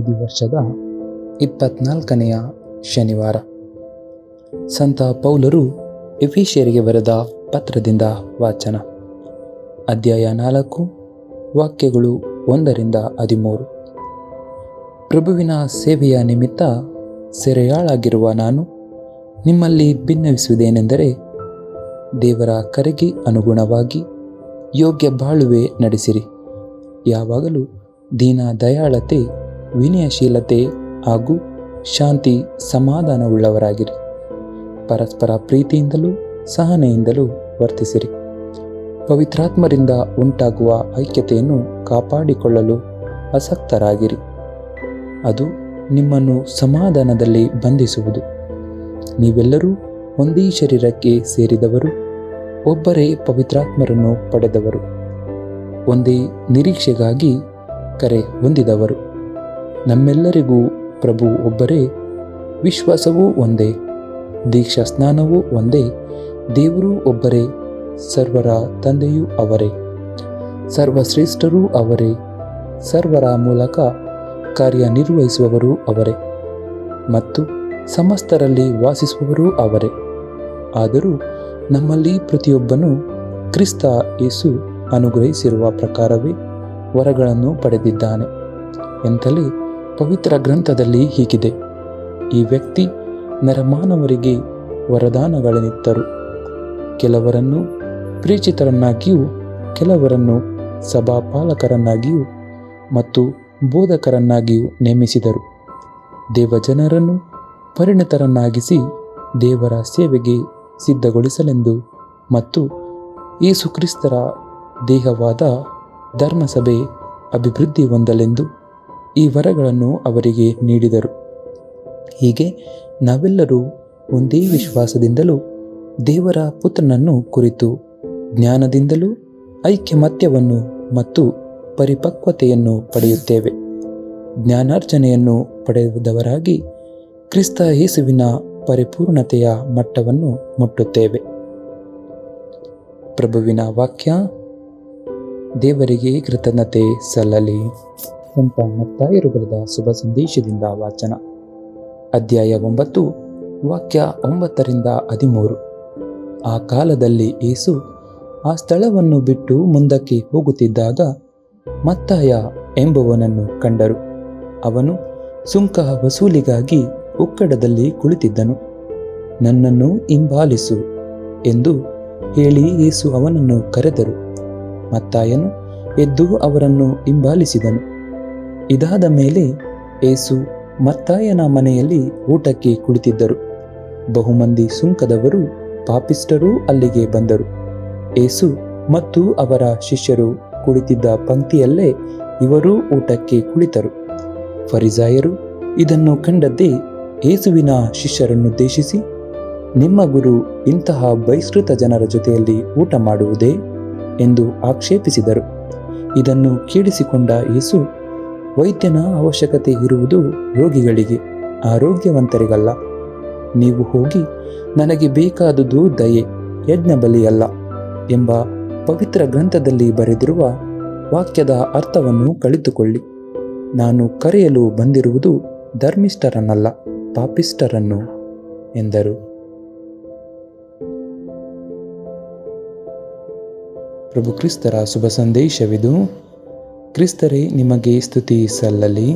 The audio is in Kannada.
ವಿಧಿವರ್ಷದ 24ನೆಯ ಶನಿವಾರ. ಸಂತ ಪೌಲರು ಎಫೆಸಿಯರಿಗೆ ಬರೆದ ಪತ್ರದಿಂದ ವಾಚನ. ಅಧ್ಯಾಯ 4, ವಾಕ್ಯಗಳು 1-13. ಪ್ರಭುವಿನ ಸೇವೆಯ ನಿಮಿತ್ತ ಸೆರೆಯಾಳಾಗಿರುವ ನಾನು ನಿಮ್ಮಲ್ಲಿ ಭಿನ್ನವಿಸುವುದೇನೆಂದರೆ, ದೇವರ ಕರೆಗೆ ಅನುಗುಣವಾಗಿ ಯೋಗ್ಯ ಬಾಳುವೆ ನಡೆಸಿರಿ. ಯಾವಾಗಲೂ ದೀನ ದಯಾಳತೆ, ವಿನಯಶೀಲತೆ ಹಾಗೂ ಶಾಂತಿ ಸಮಾಧಾನವುಳ್ಳವರಾಗಿರಿ. ಪರಸ್ಪರ ಪ್ರೀತಿಯಿಂದಲೂ ಸಹನೆಯಿಂದಲೂ ವರ್ತಿಸಿರಿ. ಪವಿತ್ರಾತ್ಮರಿಂದ ಉಂಟಾಗುವ ಐಕ್ಯತೆಯನ್ನು ಕಾಪಾಡಿಕೊಳ್ಳಲು ಆಸಕ್ತರಾಗಿರಿ. ಅದು ನಿಮ್ಮನ್ನು ಸಮಾಧಾನದಲ್ಲಿ ಬಂಧಿಸುವುದು. ನೀವೆಲ್ಲರೂ ಒಂದೇ ಶರೀರಕ್ಕೆ ಸೇರಿದವರು, ಒಬ್ಬರೇ ಪವಿತ್ರಾತ್ಮರನ್ನು ಪಡೆದವರು, ಒಂದೇ ನಿರೀಕ್ಷೆಗಾಗಿ ಕರೆ ಹೊಂದಿದವರು. ನಮ್ಮೆಲ್ಲರಿಗೂ ಪ್ರಭು ಒಬ್ಬರೇ, ವಿಶ್ವಾಸವೂ ಒಂದೇ, ದೀಕ್ಷಾ ಸ್ನಾನವೂ ಒಂದೇ, ದೇವರೂ ಒಬ್ಬರೇ, ಸರ್ವರ ತಂದೆಯೂ ಅವರೇ, ಸರ್ವಶ್ರೇಷ್ಠರೂ ಅವರೇ, ಸರ್ವರ ಮೂಲಕ ಕಾರ್ಯನಿರ್ವಹಿಸುವವರೂ ಅವರೇ ಮತ್ತು ಸಮಸ್ತರಲ್ಲಿ ವಾಸಿಸುವವರೂ ಅವರೇ. ಆದರೂ ನಮ್ಮಲ್ಲಿ ಪ್ರತಿಯೊಬ್ಬನೂ ಕ್ರಿಸ್ತ ಯೇಸು ಅನುಗ್ರಹಿಸಿರುವ ಪ್ರಕಾರವೇ ವರಗಳನ್ನು ಪಡೆದಿದ್ದಾನೆ ಎಂತಲೇ ಪವಿತ್ರ ಗ್ರಂಥದಲ್ಲಿ ಹೀಗಿದೆ: ಈ ವ್ಯಕ್ತಿ ನರಮಾನವರಿಗೆ ವರದಾನಗಳನ್ನಿತ್ತರು, ಕೆಲವರನ್ನು ಪ್ರೇಷಿತರನ್ನಾಗಿಯೂ ಕೆಲವರನ್ನು ಸಭಾಪಾಲಕರನ್ನಾಗಿಯೂ ಮತ್ತು ಬೋಧಕರನ್ನಾಗಿಯೂ ನೇಮಿಸಿದರು. ದೇವಜನರನ್ನು ಪರಿಣಿತರನ್ನಾಗಿಸಿ ದೇವರ ಸೇವೆಗೆ ಸಿದ್ಧಗೊಳಿಸಲೆಂದು ಮತ್ತು ಯೇಸು ಕ್ರಿಸ್ತರ ದೇಹವಾದ ಧರ್ಮಸಭೆ ಅಭಿವೃದ್ಧಿ ಹೊಂದಲೆಂದು ಈ ವರಗಳನ್ನು ಅವರಿಗೆ ನೀಡಿದರು. ಹೀಗೆ ನಾವೆಲ್ಲರೂ ಒಂದೇ ವಿಶ್ವಾಸದಿಂದಲೂ ದೇವರ ಪುತ್ರನನ್ನು ಕುರಿತು ಜ್ಞಾನದಿಂದಲೂ ಐಕ್ಯಮತ್ಯವನ್ನು ಮತ್ತು ಪರಿಪಕ್ವತೆಯನ್ನು ಪಡೆಯುತ್ತೇವೆ. ಜ್ಞಾನಾರ್ಜನೆಯನ್ನು ಪಡೆದವರಾಗಿ ಕ್ರಿಸ್ತ ಯೇಸುವಿನ ಪರಿಪೂರ್ಣತೆಯ ಮಟ್ಟವನ್ನು ಮುಟ್ಟುತ್ತೇವೆ. ಪ್ರಭುವಿನ ವಾಕ್ಯ. ದೇವರಿಗೆ ಕೃತಜ್ಞತೆ ಸಲ್ಲಲಿ. ಸಂತ ಮತ್ತಾಯರು ಬರೆದ ಶುಭ ಸಂದೇಶದಿಂದ ವಾಚನ. ಅಧ್ಯಾಯ 9, ವಾಕ್ಯ 9-13. ಆ ಕಾಲದಲ್ಲಿ ಯೇಸು ಆ ಸ್ಥಳವನ್ನು ಬಿಟ್ಟು ಮುಂದಕ್ಕೆ ಹೋಗುತ್ತಿದ್ದಾಗ ಮತ್ತಾಯ ಎಂಬುವನನ್ನು ಕಂಡರು. ಅವನು ಸುಂಕ ವಸೂಲಿಗಾಗಿ ಉಕ್ಕಡದಲ್ಲಿ ಕುಳಿತಿದ್ದನು. ನನ್ನನ್ನು ಹಿಂಬಾಲಿಸು ಎಂದು ಹೇಳಿ ಯೇಸು ಅವನನ್ನು ಕರೆದರು. ಮತ್ತಾಯನು ಎದ್ದು ಅವರನ್ನು ಹಿಂಬಾಲಿಸಿದನು. ಇದಾದ ಮೇಲೆ ಯೇಸು ಮತ್ತಾಯನ ಮನೆಯಲ್ಲಿ ಊಟಕ್ಕೆ ಕುಳಿತಿದ್ದರು. ಬಹುಮಂದಿ ಸುಂಕದವರೂ ಪಾಪಿಷ್ಠರೂ ಅಲ್ಲಿಗೆ ಬಂದರು. ಯೇಸು ಮತ್ತು ಅವರ ಶಿಷ್ಯರು ಕುಳಿತಿದ್ದ ಪಂಕ್ತಿಯಲ್ಲೇ ಇವರೂ ಊಟಕ್ಕೆ ಕುಳಿತರು. ಫರಿಸಾಯರು ಇದನ್ನು ಕಂಡದ್ದೇ ಯೇಸುವಿನ ಶಿಷ್ಯರನ್ನುದ್ದೇಶಿಸಿ, ನಿಮ್ಮ ಗುರು ಇಂತಹ ಬಹಿಷ್ಕೃತ ಜನರ ಜೊತೆಯಲ್ಲಿ ಊಟ ಮಾಡುವುದೇ ಎಂದು ಆಕ್ಷೇಪಿಸಿದರು. ಇದನ್ನು ಕೇಳಿಸಿಕೊಂಡ ಯೇಸು, ವೈದ್ಯನ ಅವಶ್ಯಕತೆ ಇರುವುದು ರೋಗಿಗಳಿಗೆ, ಆರೋಗ್ಯವಂತರಿಗಲ್ಲ. ನೀವು ಹೋಗಿ ನನಗೆ ಬೇಕಾದುದು ದಯೆ, ಯಜ್ಞಬಲಿಯಲ್ಲ ಎಂಬ ಪವಿತ್ರ ಗ್ರಂಥದಲ್ಲಿ ಬರೆದಿರುವ ವಾಕ್ಯದ ಅರ್ಥವನ್ನು ಕಲಿತುಕೊಳ್ಳಿ. ನಾನು ಕರೆಯಲು ಬಂದಿರುವುದು ಧರ್ಮಿಷ್ಠರನ್ನಲ್ಲ, ಪಾಪಿಷ್ಠರನ್ನು ಎಂದರು. ಪ್ರಭು ಕ್ರಿಸ್ತರ ಶುಭ ಸಂದೇಶವಿದು. ಕ್ರಿಸ್ತರೇ ನಿಮಗೆ ಸ್ತುತಿ ಸಲ್ಲಲಿ.